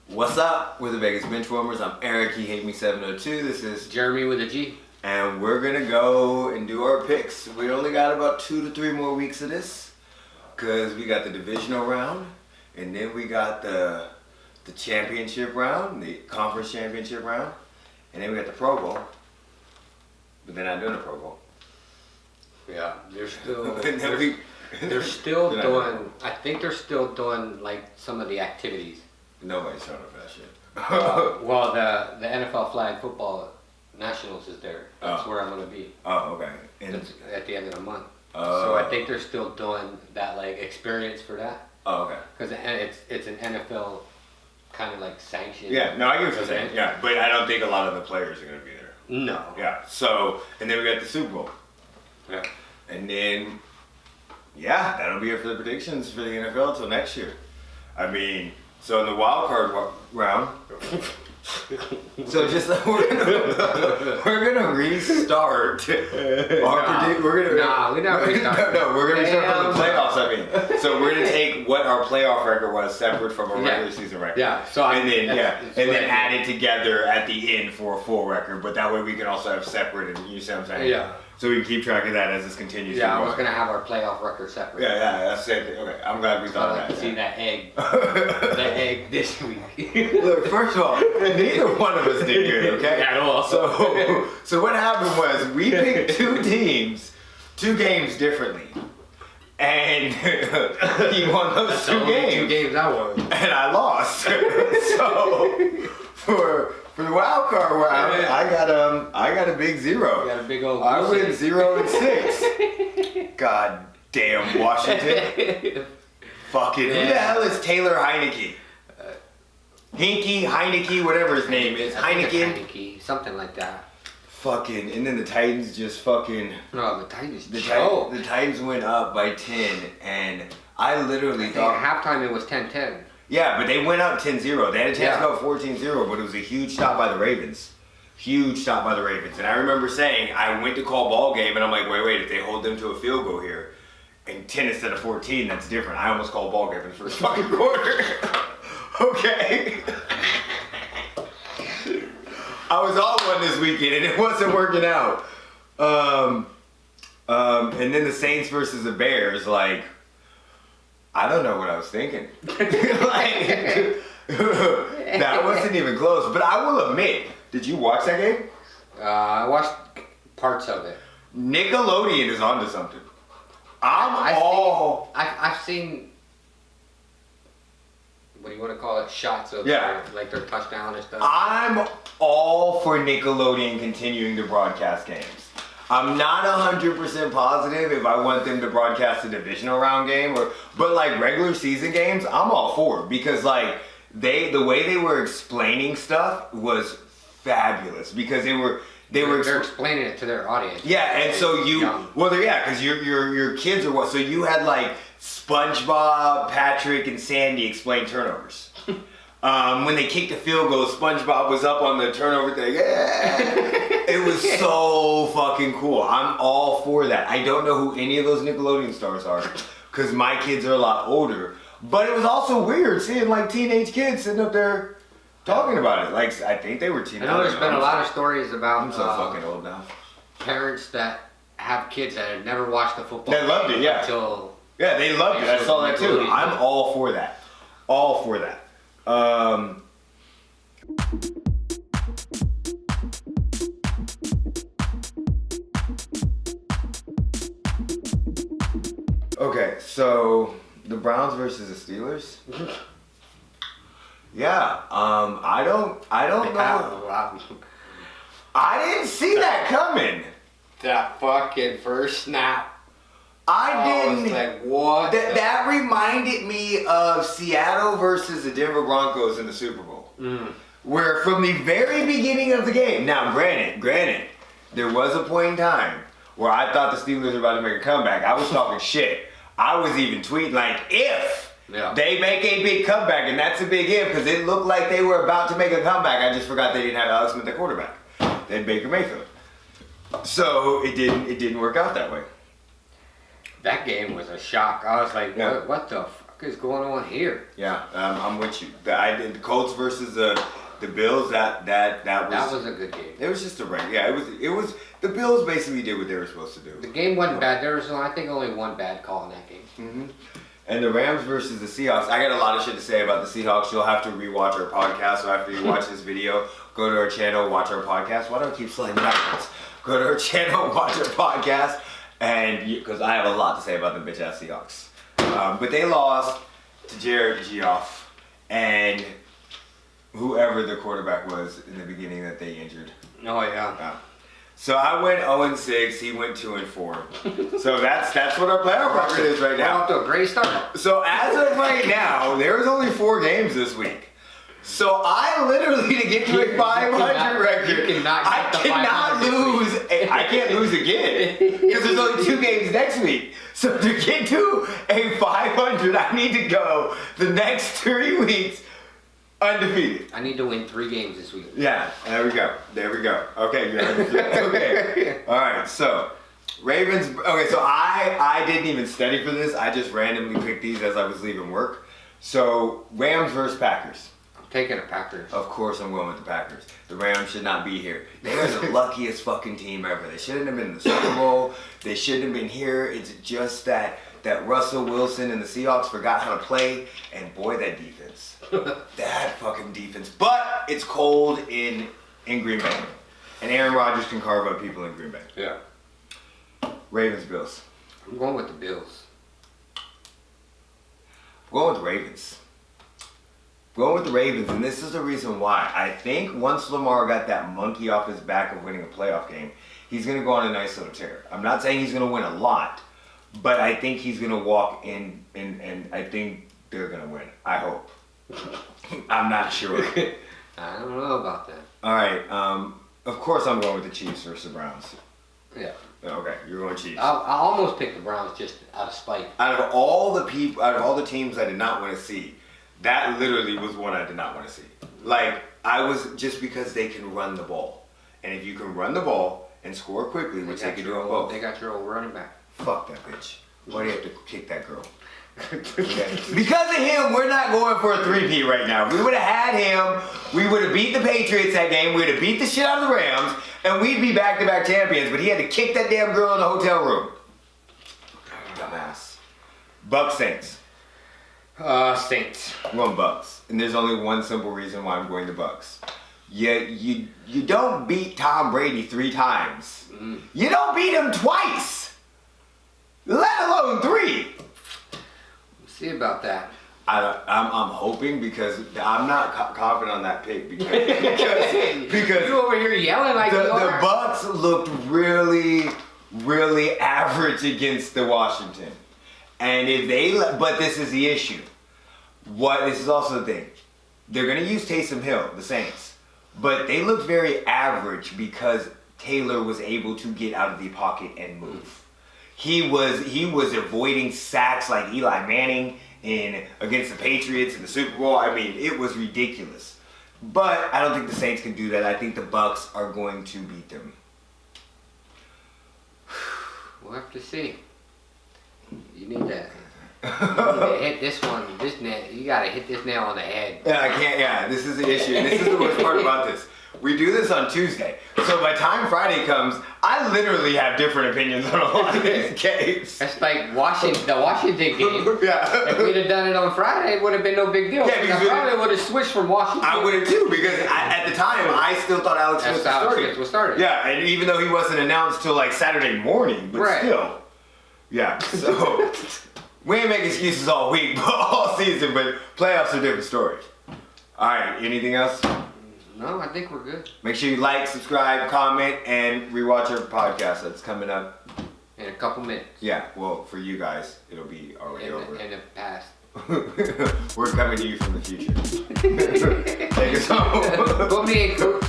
What's up? We're the Vegas Benchwarmers. I'm Eric, he hate me 702. This is Jeremy with a G. And we're gonna go and do our picks. We only got about 2 to 3 more weeks of this, cause we got the divisional round, and then we got the championship round, the conference championship round, and then we got the Pro Bowl. But they're not doing the Pro Bowl. Yeah, they're still doing. I think they're still doing like some of the activities. Nobody's showing up for that shit. Well, the NFL flag football nationals is there. That's where I'm gonna be. Oh, okay. And that's at the end of the month. So I think they're still doing that like experience for that. Oh, okay. Because it's an NFL kind of like sanction. Yeah, no, I get what you're saying. Yeah, but I don't think a lot of the players are gonna be there. No. Yeah. So, and then we got the Super Bowl. Yeah. And then, yeah, that'll be it for the predictions for the NFL until next year. I mean, so in the wildcard round, so just we're gonna restart. We're not restarting. No, we're gonna restart from the playoffs. I mean, so we're gonna take what our playoff record was separate from our regular season record. Yeah. So and then add it together at the end for a full record. But that way we can also have separate. And you see what I'm saying? Yeah. So we can keep track of that as this continues. Yeah, I was gonna have our playoff record separate. Yeah, that's the same thing. Okay, I'm glad we thought of that. See that egg, that egg this week. Look, first of all, neither one of us did good. Okay. At all. So what happened was we picked two games differently, and he won those two games. 2 games I won, and I lost. So for the wild card round, I got a big 0. You got a big old. I went 0-6. God damn Washington. Fucking who the hell is Taylor Heineke? Heineke, whatever his name is. Heineke, something like that. Fucking, and then the Titans just fucking. No, the Titans. The Titans went up by 10, and I literally thought at halftime it was 10-10. Yeah, but they went up 10-0. They had a chance to go 14-0, but it was a huge stop by the Ravens. Huge stop by the Ravens. And I remember saying, I went to call ball game, and I'm like, wait, if they hold them to a field goal here, and 10 instead of 14, that's different. I almost called ball game in the first fucking quarter. Okay. I was on one this weekend, and it wasn't working out. And then the Saints versus the Bears, like, I don't know what I was thinking. That wasn't even close. But I will admit, did you watch that game? I watched parts of it. Nickelodeon is onto something. I've seen, what do you want to call it, shots of their touchdown and stuff. I'm all for Nickelodeon continuing to broadcast games. I'm not 100% positive if I want them to broadcast a divisional round game, but like regular season games, I'm all for it because like the way they were explaining stuff was fabulous because they're explaining it to their audience. Yeah, and so because your kids are what? So you had like SpongeBob, Patrick, and Sandy explain turnovers. When they kicked the field goal, SpongeBob was up on the turnover thing. Yeah. It was so fucking cool. I'm all for that. I don't know who any of those Nickelodeon stars are because my kids are a lot older. But it was also weird seeing like teenage kids sitting up there talking about it. Like I think they were teenagers. I know there's been a lot of stories about I'm so fucking old now. Parents that have kids that have never watched the football. They loved it, yeah. They loved it. I saw that too. I'm all for that. All for that. Okay, so the Browns versus the Steelers. Yeah, I don't know. I didn't see that coming. That fucking first snap. I didn't. Was like, what? That reminded me of Seattle versus the Denver Broncos in the Super Bowl. Where from the very beginning of the game, now granted, there was a point in time where I thought the Steelers were about to make a comeback. I was talking shit. I was even tweeting like, if they make a big comeback, and that's a big if, because it looked like they were about to make a comeback. I just forgot they didn't have Alex Smith at quarterback. They had Baker Mayfield. So it didn't work out that way. That game was a shock. I was like, Yeah. what the fuck is going on here? Yeah, I'm with you. The Colts versus the Bills. That was a good game. It was just a rank. Yeah, it was. The Bills basically did what they were supposed to do. The game wasn't bad. There was, I think, only one bad call in that game. Mm-hmm. And the Rams versus the Seahawks. I got a lot of shit to say about the Seahawks. You'll have to rewatch our podcast. So after you watch this video, go to our channel, watch our podcast. Why do I keep sliding backwards? Go to our channel, watch our podcast, and because I have a lot to say about the bitch ass Seahawks. But they lost to Jared Goff and whoever the quarterback was in the beginning that they injured. Oh yeah. So I went 0-6. He went 2-4. So that's what our playoff record is right now. We're off to a great start. So as of right now, there's only 4 games this week. So I literally, to get to a 500 record, I can't lose again because there's only 2 games next week. So to get to a 500, I need to go the next 3 weeks undefeated. I need to win 3 games this week. Yeah, there we go. Okay, good. Okay. All right, so Ravens. Okay, so I didn't even study for this. I just randomly picked these as I was leaving work. So Rams versus Packers. I'm taking the Packers. Of course I'm going with the Packers. The Rams should not be here. They're the luckiest fucking team ever. They shouldn't have been in the Super Bowl. They shouldn't have been here. It's just that Russell Wilson and the Seahawks forgot how to play, and boy, that defense. That fucking defense. But it's cold in Green Bay. And Aaron Rodgers can carve up people in Green Bay. Yeah. Ravens, Bills. I'm going with the Bills. I'm going with the Ravens. Going with the Ravens, and this is the reason why. I think once Lamar got that monkey off his back of winning a playoff game, he's going to go on a nice little tear. I'm not saying he's going to win a lot, but I think he's going to walk in, and I think they're going to win. I hope. I'm not sure. I don't know about that. All right. Of course, I'm going with the Chiefs versus the Browns. Yeah. Okay, you're going Chiefs. I almost picked the Browns just out of spite. Out of all the teams I did not want to see, that literally was one I did not want to see. Like, I was just because they can run the ball, and if you can run the ball and score quickly, which they can do on both. They got your old running back. Fuck that bitch. Why do you have to kick that girl? Okay. Because of him, we're not going for a 3-peat right now. If we would have had him, we would have beat the Patriots that game, we would have beat the shit out of the Rams, and we'd be back-to-back champions, but he had to kick that damn girl in the hotel room. Dumbass. Bucks Saints. Saints. I'm going Bucks. And there's only one simple reason why I'm going the Bucks. You don't beat Tom Brady 3 times. You don't beat him twice. Let alone 3. See about that. I'm hoping because I'm not confident on that pick because you over here yelling like the Bucks looked really, really average against the Washington, and but this is the issue. This is also the thing. They're gonna use Taysom Hill, the Saints, but they looked very average because Taylor was able to get out of the pocket and move. He was avoiding sacks like Eli Manning against the Patriots in the Super Bowl. I mean, it was ridiculous. But I don't think the Saints can do that. I think the Bucks are going to beat them. We'll have to see. You need to hit this one. You gotta hit this nail on the head. Yeah, I can't. Yeah, this is the issue. This is the worst part about this. We do this on Tuesday. So by the time Friday comes, I literally have different opinions on a lot of these games. That's like the Washington game. Yeah. If we'd have done it on Friday, it would have been no big deal. Yeah, because I probably would have switched from Washington. I would have too, because at the time, I still thought Alex Smith was started. Yeah, and even though he wasn't announced till like Saturday morning, but still. Yeah, so we ain't make excuses all week, but all season, but playoffs are a different story. All right, anything else? No, I think we're good. Make sure you like, subscribe, comment, and rewatch our podcast that's coming up in a couple minutes. Yeah, well, for you guys, it'll be already over. In the past. We're coming to you from the future. Take us home. Put me in, coach.